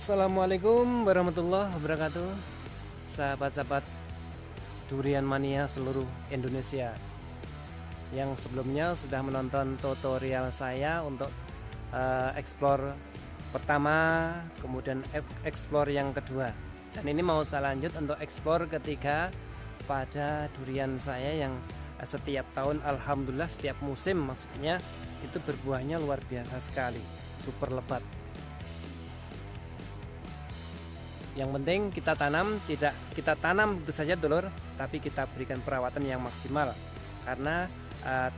Assalamualaikum warahmatullahi wabarakatuh, sahabat-sahabat durian mania seluruh Indonesia yang sebelumnya sudah menonton tutorial saya untuk explore pertama, kemudian explore yang kedua, dan ini mau saya lanjut untuk explore ketiga pada durian saya yang setiap tahun, alhamdulillah setiap musim maksudnya, itu berbuahnya luar biasa sekali, super lebat. Yang penting kita tanam, tidak kita tanam itu saja dulur, tapi kita berikan perawatan yang maksimal. Karena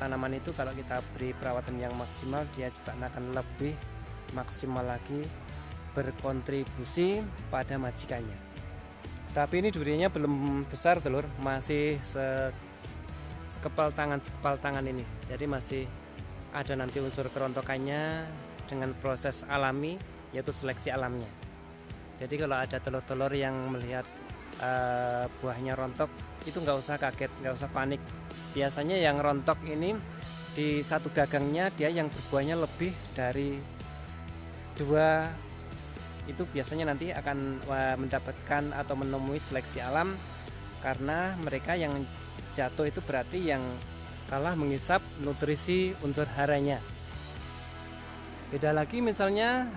tanaman itu kalau kita beri perawatan yang maksimal, dia juga akan lebih maksimal lagi berkontribusi pada majikannya. Tapi ini duriannya belum besar dulur, masih sekepal tangan ini. Jadi masih ada nanti unsur kerontokannya dengan proses alami, yaitu seleksi alamnya. Jadi kalau ada telur-telur yang melihat buahnya rontok, itu nggak usah kaget, nggak usah panik. Biasanya yang rontok ini di satu gagangnya dia yang berbuahnya lebih dari 2, itu biasanya nanti akan mendapatkan atau menemui seleksi alam, karena mereka yang jatuh itu berarti yang kalah mengisap nutrisi unsur haranya. Beda lagi misalnya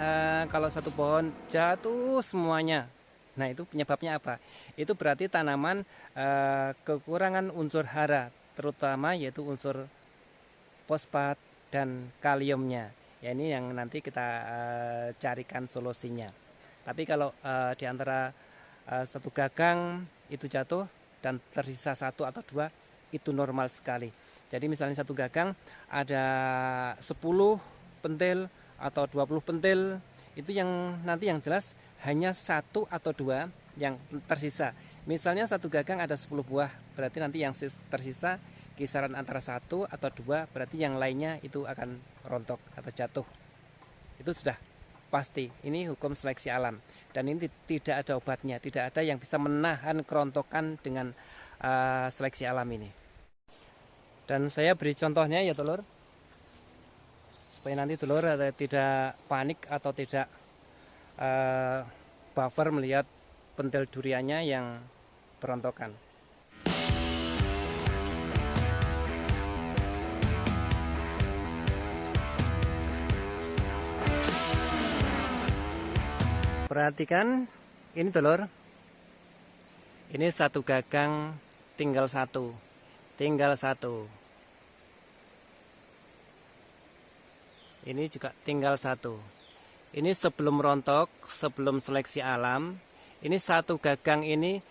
kalau satu pohon jatuh semuanya, nah itu penyebabnya apa? Itu berarti tanaman kekurangan unsur hara, terutama yaitu unsur fosfat dan kaliumnya. Ya, ini yang nanti kita carikan solusinya. Tapi kalau di antara satu gagang itu jatuh dan tersisa 1 atau 2, itu normal sekali. Jadi misalnya satu gagang ada 10 pentil atau 20 pentil, itu yang nanti yang jelas hanya 1 atau 2 yang tersisa. Misalnya satu gagang ada 10 buah, berarti nanti yang tersisa kisaran antara 1 atau 2, berarti yang lainnya itu akan rontok atau jatuh. Itu sudah pasti, ini hukum seleksi alam, dan ini tidak ada obatnya, tidak ada yang bisa menahan kerontokan dengan seleksi alam ini. Dan saya beri contohnya ya telur, supaya nanti telur tidak panik atau tidak buffer melihat pentil duriannya yang berontokan. Perhatikan ini telur, ini satu gagang tinggal satu. Ini juga tinggal 1. Ini sebelum rontok, sebelum seleksi alam. Ini satu gagang ini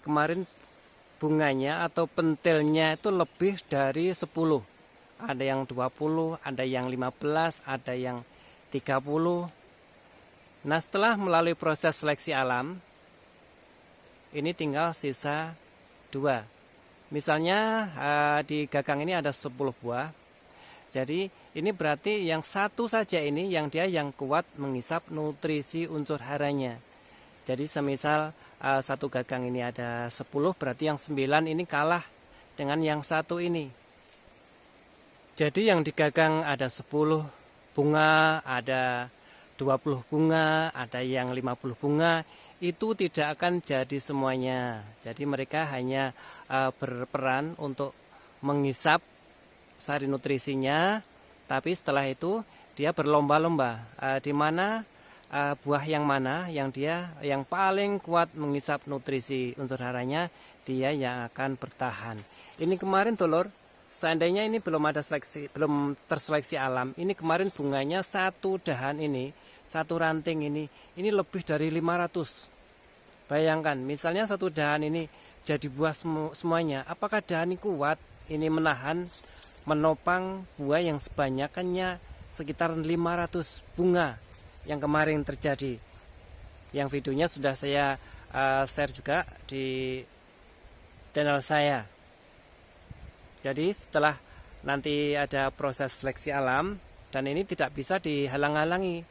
kemarin bunganya atau pentilnya itu lebih dari 10. Ada yang 20, ada yang 15, ada yang 30. Nah, setelah melalui proses seleksi alam, ini tinggal sisa 2. Misalnya di gagang ini ada 10 buah. Jadi ini berarti yang 1 saja ini yang dia yang kuat mengisap nutrisi unsur haranya. Jadi semisal satu gagang ini ada 10, berarti yang 9 ini kalah dengan yang 1 ini. Jadi yang di gagang ada 10 bunga, ada 20 bunga, ada yang 50 bunga, itu tidak akan jadi semuanya. Jadi mereka hanya berperan untuk mengisap sari nutrisinya, tapi setelah itu dia berlomba-lomba di mana buah yang mana yang dia yang paling kuat mengisap nutrisi unsur haranya, dia yang akan bertahan. Ini kemarin telur, seandainya ini belum ada seleksi, belum terseleksi alam, ini kemarin bunganya satu dahan ini, satu ranting ini lebih dari 500. Bayangkan, misalnya satu dahan ini jadi buah semuanya, apakah dahan ini kuat ini menahan menopang buah yang sebanyakannya sekitar 500 bunga yang kemarin terjadi. Yang videonya sudah saya share juga di channel saya. Jadi setelah nanti ada proses seleksi alam, dan ini tidak bisa dihalang-halangi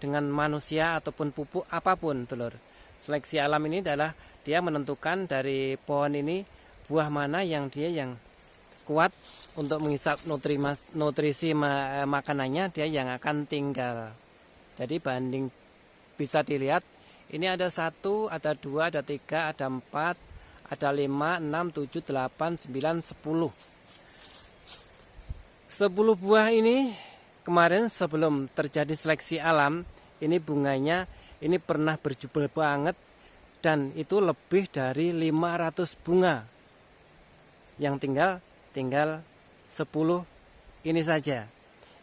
dengan manusia ataupun pupuk apapun telur. Seleksi alam ini adalah dia menentukan dari pohon ini buah mana yang dia yang kuat untuk mengisap nutrisi makanannya, dia yang akan tinggal. Jadi bisa dilihat Ini ada 1, ada 2, ada 3, ada 4, ada 5, 6, 7, 8, 9, 10. 10 buah ini kemarin sebelum terjadi seleksi alam, ini bunganya ini pernah berjubel banget, dan itu lebih dari 500 bunga. Yang tinggal 10 ini saja.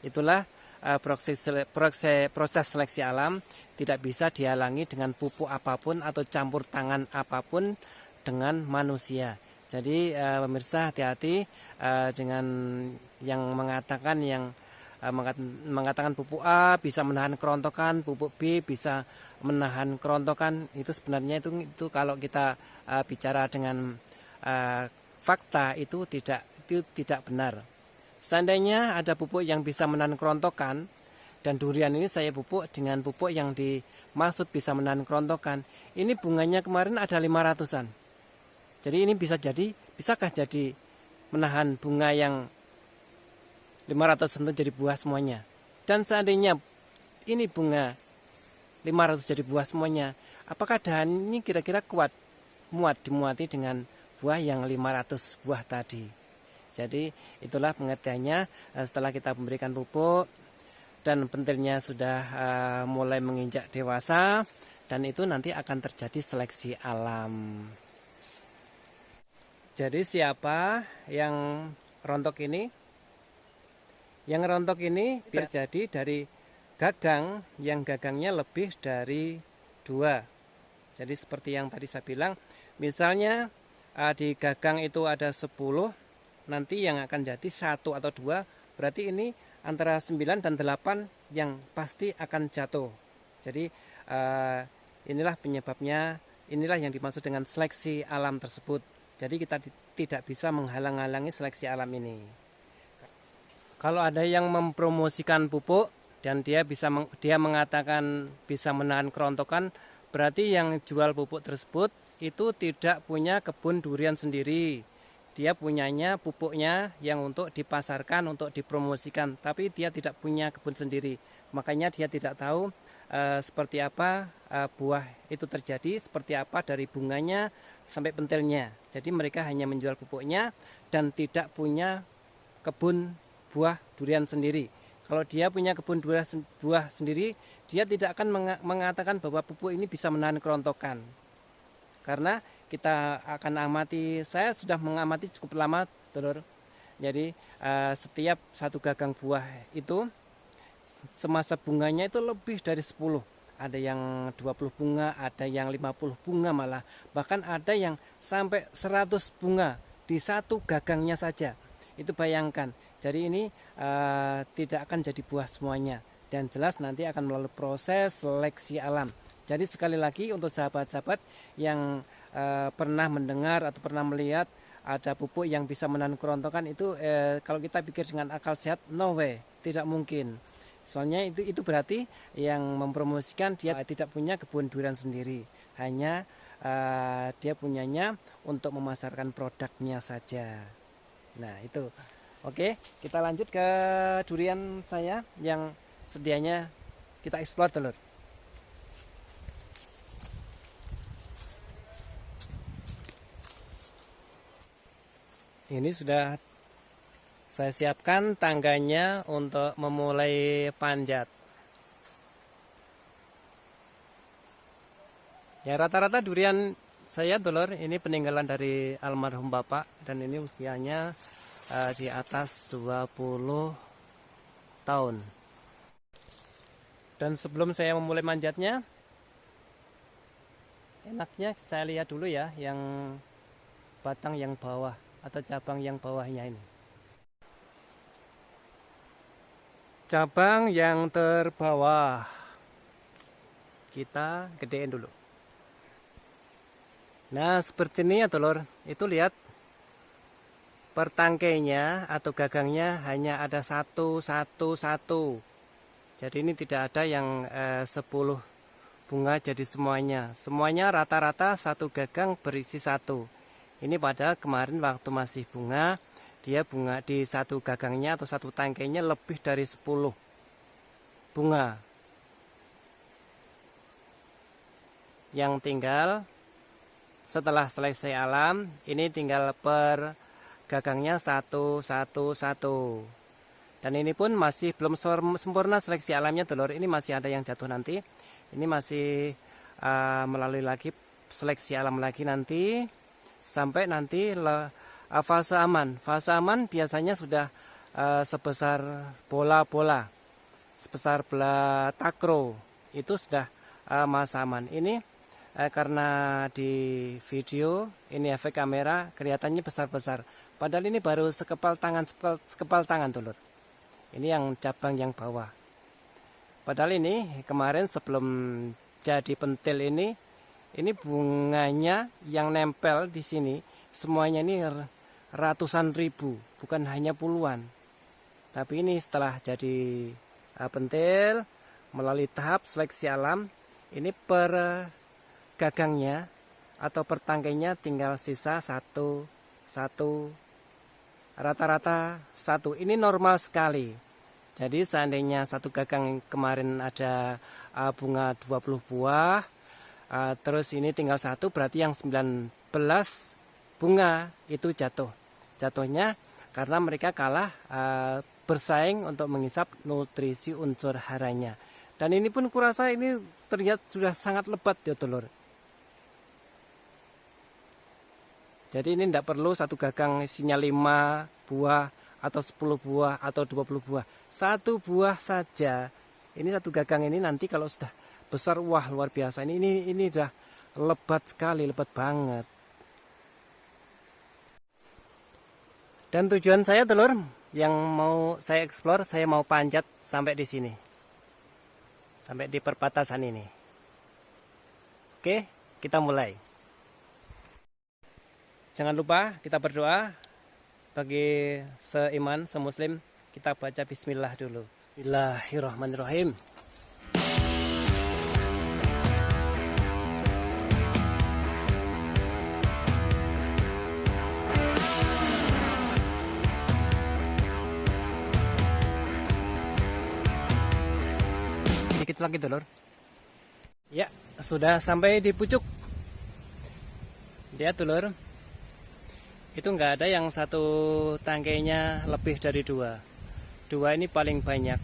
Itulah proses seleksi alam, tidak bisa dihalangi dengan pupuk apapun atau campur tangan apapun dengan manusia. Jadi pemirsa hati-hati dengan yang mengatakan pupuk A bisa menahan kerontokan, pupuk B bisa menahan kerontokan. Itu sebenarnya itu kalau kita bicara dengan fakta itu tidak benar. Seandainya ada pupuk yang bisa menahan kerontokan, dan durian ini saya pupuk dengan pupuk yang dimaksud bisa menahan kerontokan, ini bunganya kemarin ada 500-an. Jadi ini bisakah jadi menahan bunga yang 500 untuk jadi buah semuanya? Dan seandainya ini bunga 500 jadi buah semuanya, apakah dahan ini kira-kira dimuati dengan buah yang 500 buah tadi? Jadi itulah pengertiannya setelah kita memberikan pupuk dan pentilnya sudah mulai menginjak dewasa, dan itu nanti akan terjadi seleksi alam. Jadi siapa yang rontok ini? Yang rontok ini terjadi dari gagang yang gagangnya lebih dari 2. Jadi seperti yang tadi saya bilang, misalnya di gagang itu ada 10, nanti yang akan jadi 1 atau 2, berarti ini antara 9 dan 8 yang pasti akan jatuh. Jadi inilah penyebabnya, inilah yang dimaksud dengan seleksi alam tersebut. Jadi kita tidak bisa menghalang-halangi seleksi alam ini. Kalau ada yang mempromosikan pupuk dan dia mengatakan bisa menahan kerontokan, berarti yang jual pupuk tersebut itu tidak punya kebun durian sendiri. Dia punyanya pupuknya yang untuk dipasarkan, untuk dipromosikan, tapi dia tidak punya kebun sendiri. Makanya dia tidak tahu seperti apa buah itu terjadi, seperti apa dari bunganya sampai pentilnya. Jadi mereka hanya menjual pupuknya dan tidak punya kebun buah durian sendiri. Kalau dia punya kebun buah sendiri, dia tidak akan mengatakan bahwa pupuk ini bisa menahan kerontokan. Karena kita akan amati, saya sudah mengamati cukup lama, Dulur. Jadi setiap satu gagang buah itu semasa bunganya itu lebih dari 10. Ada yang 20 bunga, ada yang 50 bunga malah. Bahkan ada yang sampai 100 bunga di satu gagangnya saja. Itu bayangkan. Jadi ini tidak akan jadi buah semuanya. Dan jelas nanti akan melalui proses seleksi alam. Jadi sekali lagi untuk sahabat-sahabat yang pernah mendengar atau pernah melihat ada pupuk yang bisa menahan kerontokan, itu kalau kita pikir dengan akal sehat, no way, tidak mungkin. Soalnya itu berarti yang mempromosikan dia tidak punya kebun durian sendiri, hanya dia punyanya untuk memasarkan produknya saja. Nah itu, oke, kita lanjut ke durian saya yang sedianya kita eksplor, Telur. Ini sudah saya siapkan tangganya untuk memulai panjat. Ya rata-rata durian saya, Dulur, ini peninggalan dari almarhum Bapak, dan ini usianya di atas 20 tahun. Dan sebelum saya memulai manjatnya, enaknya saya lihat dulu ya yang batang yang bawah atau cabang yang bawahnya ini. Cabang yang terbawah kita gedein dulu. Nah seperti ini ya, Telur. Itu lihat pertangkainya atau gagangnya hanya ada satu. Jadi ini tidak ada yang 10 bunga jadi semuanya. Semuanya rata-rata satu gagang berisi 1. Ini padahal kemarin waktu masih bunga, dia bunga di satu gagangnya atau satu tangkainya lebih dari 10 bunga. yang tinggal setelah seleksi alam ini tinggal per gagangnya satu. Dan ini pun masih belum sempurna seleksi alamnya dulur, ini masih ada yang jatuh nanti. Ini masih melalui lagi seleksi alam lagi nanti sampai nanti fase aman. Fase aman biasanya sudah sebesar bola-bola, sebesar bola takro, itu sudah masa aman. Ini karena di video ini efek kamera kelihatannya besar-besar, padahal ini baru sekepal tangan dulur. Ini yang cabang yang bawah. Padahal ini kemarin sebelum jadi pentil ini bunganya yang nempel di sini semuanya ini ratusan ribu, bukan hanya puluhan. Tapi ini setelah jadi pentil melalui tahap seleksi alam, ini per gagangnya atau per tangkainya tinggal sisa satu, rata-rata satu. Ini normal sekali. Jadi seandainya satu gagang kemarin ada bunga 20 buah, terus ini tinggal satu, berarti yang 19 bunga itu jatuhnya karena mereka kalah bersaing untuk menghisap nutrisi unsur haranya. Dan ini pun kurasa ini terlihat sudah sangat lebat ya dulur. Jadi ini tidak perlu satu gagang isinya 5 buah atau 10 buah atau 20 buah. Satu buah saja. Ini satu gagang ini nanti kalau sudah besar, wah luar biasa. Ini udah lebat sekali, lebat banget. Dan tujuan saya dulur yang mau saya eksplor, saya mau panjat sampai di sini. Sampai di perbatasan ini. Oke, kita mulai. Jangan lupa kita berdoa. Bagi seiman, semuslim, kita baca bismillah dulu. Bismillahirrahmanirrahim. Dikit lagi dulur. Ya, sudah sampai di pucuk. Lihat dulur. Itu enggak ada yang satu tangkainya lebih dari 2. 2 ini paling banyak.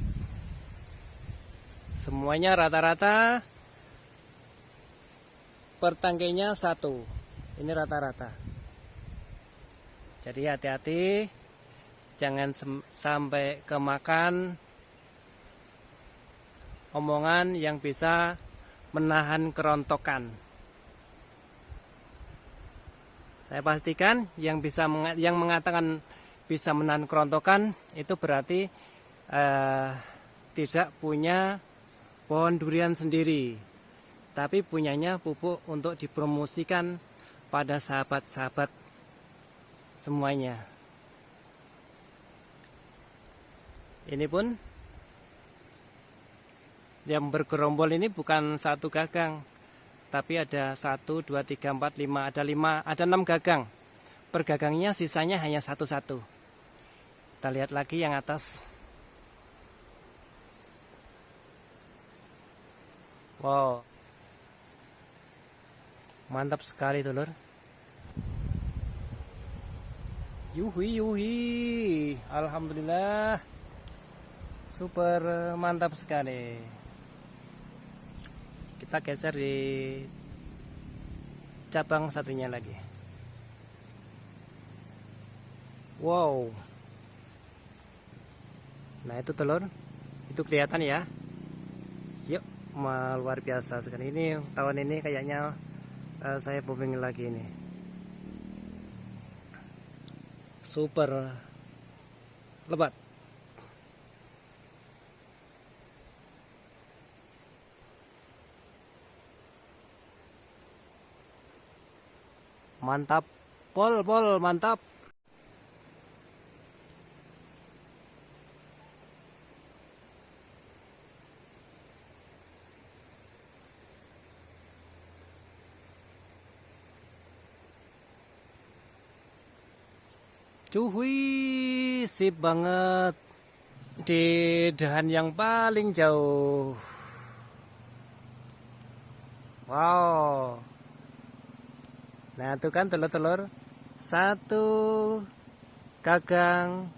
Semuanya rata-rata per tangkainya 1. Ini rata-rata. Jadi hati-hati, jangan sampai kemakan omongan yang bisa menahan kerontokan. Saya pastikan yang mengatakan bisa menahan kerontokan itu berarti tidak punya pohon durian sendiri, tapi punyanya pupuk untuk dipromosikan pada sahabat-sahabat semuanya. Ini pun yang bergerombol ini bukan satu gagang, tapi ada 1, 2, 3, 4, 5, ada 6 gagang. Per gagangnya sisanya hanya satu-satu. Kita lihat lagi yang atas. Wow, mantap sekali dulur. Yuhi, alhamdulillah, super mantap sekali. Kita geser di cabang satunya lagi. Wow. Nah itu telur, itu kelihatan ya. Yuk, luar biasa sekali. Ini tahun ini kayaknya saya booming lagi ini. Super lebat. Mantap, pol, mantap. Cuhui, sip banget. Di dahan yang paling jauh. Wow. Nah, itu kan telur-telur. Satu gagang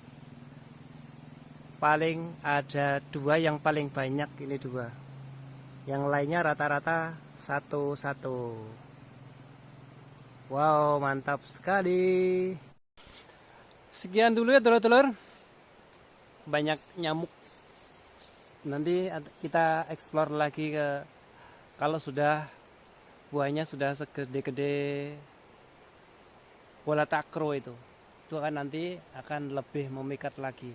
paling ada dua, yang paling banyak ini dua. Yang lainnya rata-rata satu-satu. Wow, mantap sekali. Sekian dulu ya telur-telur. Banyak nyamuk. Nanti kita explore lagi kalau sudah buahnya sudah segede-gede bola takro itu kan nanti akan lebih memikat lagi.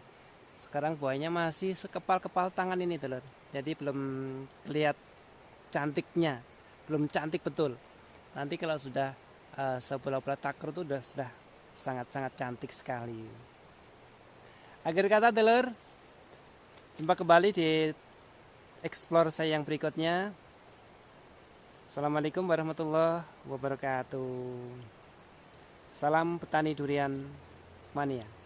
Sekarang buahnya masih sekepal-kepal tangan ini telur, jadi belum lihat cantiknya, belum cantik betul. Nanti kalau sudah sebola-bola takro itu sudah sangat-sangat cantik sekali. Akhir kata telur, jumpa kembali di explore saya yang berikutnya. Assalamualaikum warahmatullahi wabarakatuh. Salam petani durian mania.